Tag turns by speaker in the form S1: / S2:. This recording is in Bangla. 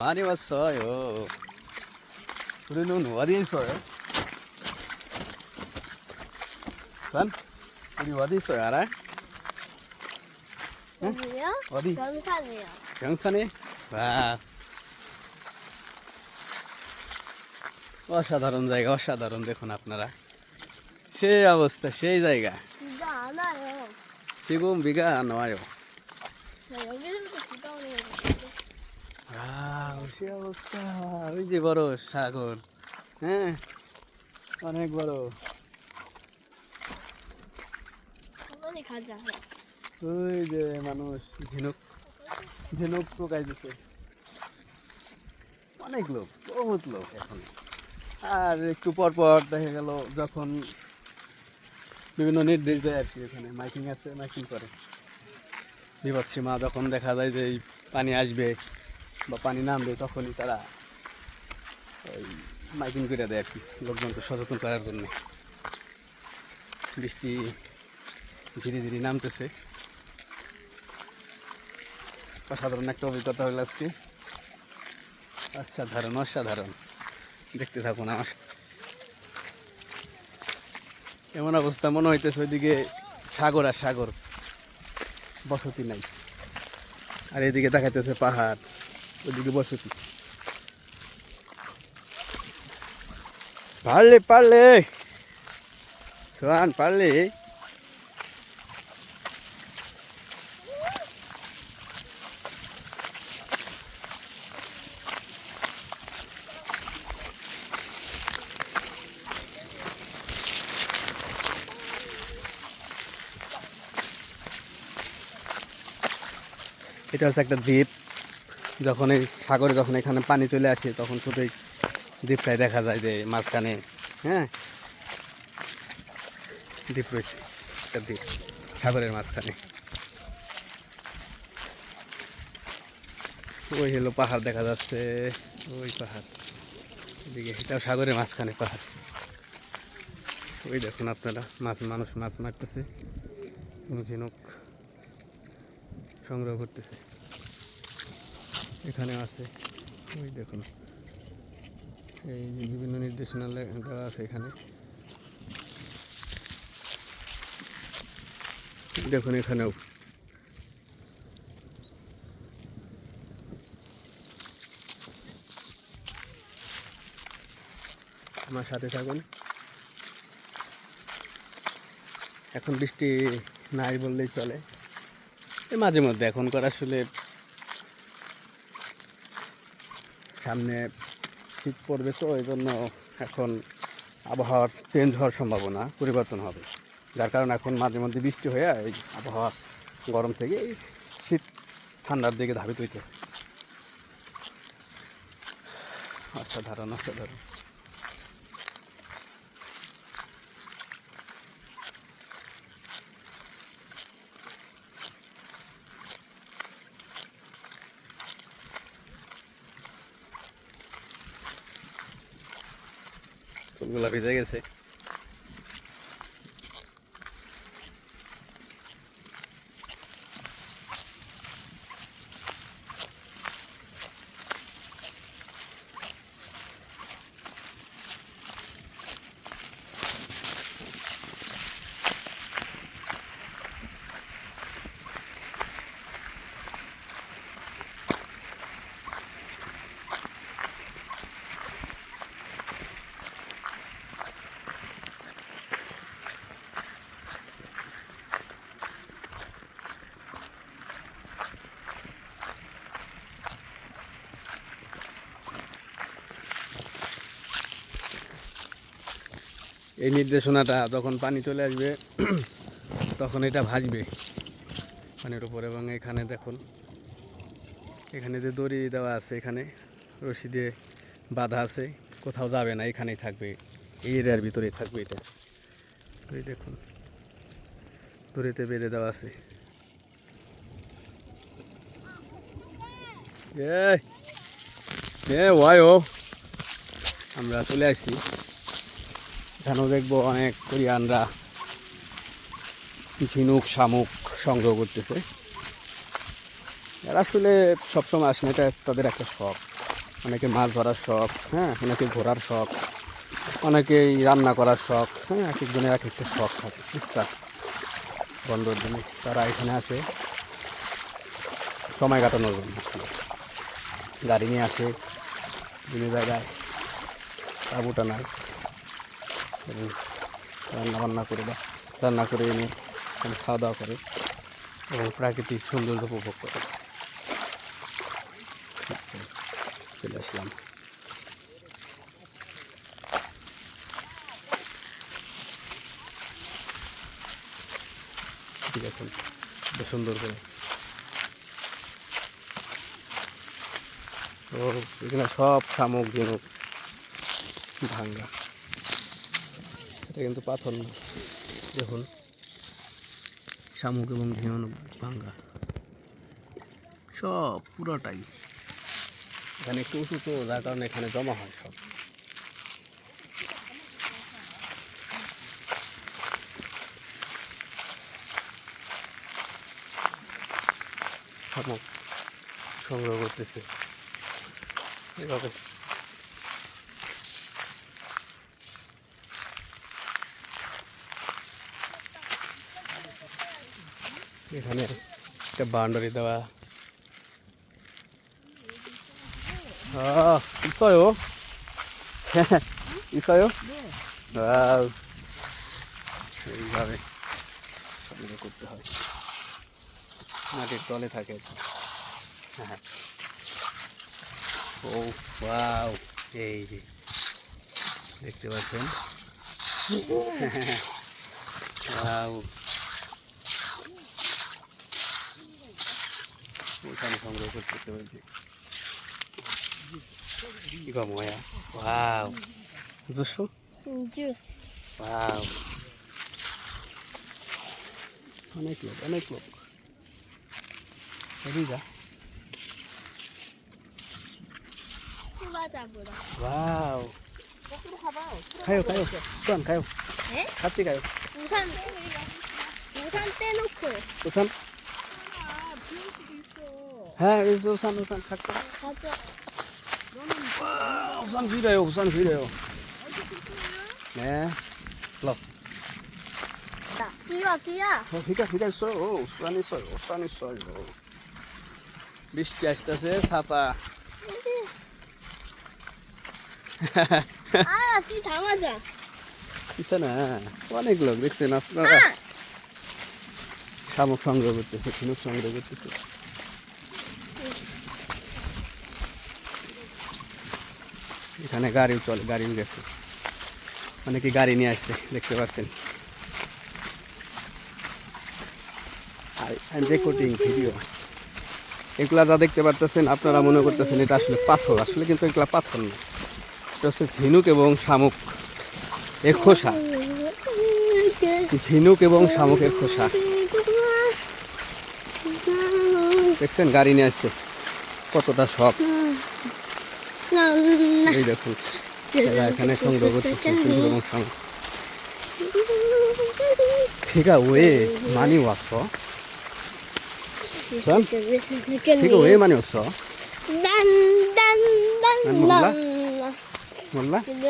S1: 많이 왔어요. 우리는 어디 있어요? 산? 우리 어디 있어요? 알아? 응?
S2: 여기요?
S1: 어디?
S2: 영산이요.
S1: 영산에? 와. অসাধারণ জায়গা, অসাধারণ। দেখুন আপনারা, সেই অবস্থা, সেই জায়গা।
S2: 비가 안 와요.
S1: 지금 비가 안 와요.
S2: 나 여기서부터 비가 오는 거 같은데.
S1: 아, সেই অবস্থা। ওই যে বড় সাগর, হ্যাঁ, অনেক বড়।
S2: 빨리 가자.
S1: ওই যে মানুষ ঝিনুক ঝিনুক টোকাইতেছে, অনেক লোক, বহুত লোক এখন। আর একটু পর পর দেখা গেল যখন বিভিন্ন নির্দেশ দেয় আর কি, এখানে মাইকিং আছে, মাইকিং করে বিপদসীমা যখন দেখা যায় যে এই পানি আসবে বা পানি নামবে, তখনই তারা ওই মাইকিং করে দেয় আর কি, লোকজনকে সচেতন করার জন্য। বৃষ্টি ধীরে ধীরে নামতেছে। অসাধারণ একটা অভিজ্ঞতা হলো আজকে, অসাধারণ অসাধারণ। দেখতে থাকুন আমার। এমন অবস্থা মনে হইতেছে ওইদিকে সাগর আর সাগর, বসতি নাই। আর এদিকে দেখাইতেছে পাহাড়, ওইদিকে বসতি। পারলে পারলে সোহান, পারলে। এটা হচ্ছে একটা দ্বীপ। যখন এই সাগরে যখন এখানে পানি চলে আসে, তখন শুধু এই দ্বীপটাই দেখা যায় যে মাঝখানে, হ্যাঁ, দ্বীপ রয়েছে, একটা দ্বীপ সাগরের মাঝখানে। ওই হলো পাহাড় দেখা যাচ্ছে, ওই পাহাড় এদিকে, এটাও সাগরের মাঝখানে পাহাড়। ওই দেখুন আপনারা, মানুষ মাছ মারতেছে, ঝিনুক সংগ্রহ করতেছে। এখানে আছে, ওই দেখুন, এই বিভিন্ন নির্দেশনা দেওয়া আছে এখানে। দেখুন এখানেও আমার সাথে থাকুন। এখন বৃষ্টি নাই বললেই চলে, মাঝে মধ্যে। এখনকার আসলে সামনে শীত পড়বে, তো এই জন্য এখন আবহাওয়ার চেঞ্জ হওয়ার সম্ভাবনা, পরিবর্তন হবে, যার কারণে এখন মাঝে মধ্যে বৃষ্টি হয়ে এই আবহাওয়া গরম থেকে এই শীত ঠান্ডার দিকে ধাবিত হইতেছে। অসাধারণ অসাধারণ। ফুলগুলা ভিজে গেছে। এই নির্দেশনাটা যখন পানি চলে আসবে, তখন এটা ভাসবে পানির উপর। এবং এখানে দেখুন, এখানে যে দড়ি দেওয়া আছে, এখানে রশি দিয়ে বাঁধা আছে, কোথাও যাবে না, এখানেই থাকবে, এই এরিয়ার ভিতরেই থাকবে এটা। ওই দেখুন, দড়িতে বেঁধে দেওয়া আছে। আমরা চলে আসছি, এখানেও দেখবো অনেক কোরিয়ানরা ঝিনুক শামুক সংগ্রহ করতেছে। এরা আসলে সবসময় আসে না, এটা তাদের একটা শখ। অনেকে মাছ ধরার শখ, হ্যাঁ, অনেকে ঘোরার শখ, অনেকেই রান্না করার শখ, হ্যাঁ, এক একজনের এক একটা শখ থাকে, ইচ্ছা। বন্ধর দিনে তারা এখানে আসে সময় কাটানোর জন্য আসলে। গাড়ি নিয়ে আসে বিভিন্ন জায়গায়, তাঁবু টানায় এবং রান্না করে বা রান্না করে এনে এখানে খাওয়া দাওয়া করে এবং প্রাকৃতিক সৌন্দর্য উপভোগ করে। চলে আসলাম। ঠিক আছে, বেশ সুন্দর করে। তো এখানে সব শামুক ঝিনুক ভাঙ্গা, এটা কিন্তু পাথর না। দেখুন শামুক এবং ঝিনুক ভাঙ্গা সব পুরোটাই। এখানে একটু উঁচু তো, যার কারণে এখানে জমা হয় সব। শামুক সংগ্রহ করতেছে এভাবে। এখানে একটা বাউন্ডারি দেওয়া। 있어요. 있어요? 와우. এইভাবে সংগ্রহ করতে হয়, মাটির তলে থাকে। হ্যাঁ, ও ওয়াও, এই যে দেখতে পাচ্ছেন, ওয়াও, ওখানে সংগ্রহ করতেছে বলছি। 이거 뭐야? 와우. 주스?
S2: জুস।
S1: 와우. অনেক লোক। 어디가?
S2: 수바자보다.
S1: 와우.
S2: 거꾸로 가봐요.
S1: 가요. 수안 가요.
S2: 네?
S1: 같이 가요.
S2: 우산 떼놓고요.
S1: 우산?
S2: 비올 수도 있어.
S1: 아, 우산 갈까?
S2: 가자.
S1: 와, 우산 빌려요. 네. 러.
S2: 비야.
S1: 비가 있어요. 우산 있어요. বৃষ্টি আসতেছে, ছাতা।
S2: 비 당하자.
S1: 있잖아. অনেক লোক দেখছেন আপনারা, শামুক সংগ্রহ করতেছে, ঝিনুক সংগ্রহ করতেছে। এখানে গাড়িও চলে, গাড়িও গেছে, অনেকে গাড়ি নিয়ে আসছে দেখতে পাচ্ছেন। I recording video. এগুলা যা দেখতে পারতেছেন আপনারা মনে করতেছেন এটা আসলে পাথর, আসলে কিন্তু এগুলা পাথর না, এটা হচ্ছে ঝিনুক এবং শামুক এর খোসা। ঝিনুক এবং শামুকের খোসা দেখছেন, গাড়ি নিয়ে আসছে, কতটা শখ। এই দেখুন এরা এখানে সংগ্রহ করতেছে ঝিনুক এবং শামুক। ঠিক 왜 많이 왔어? ঠিক 왜 많이 왔어?
S2: 난
S1: 몰라? 몰라?
S2: 근데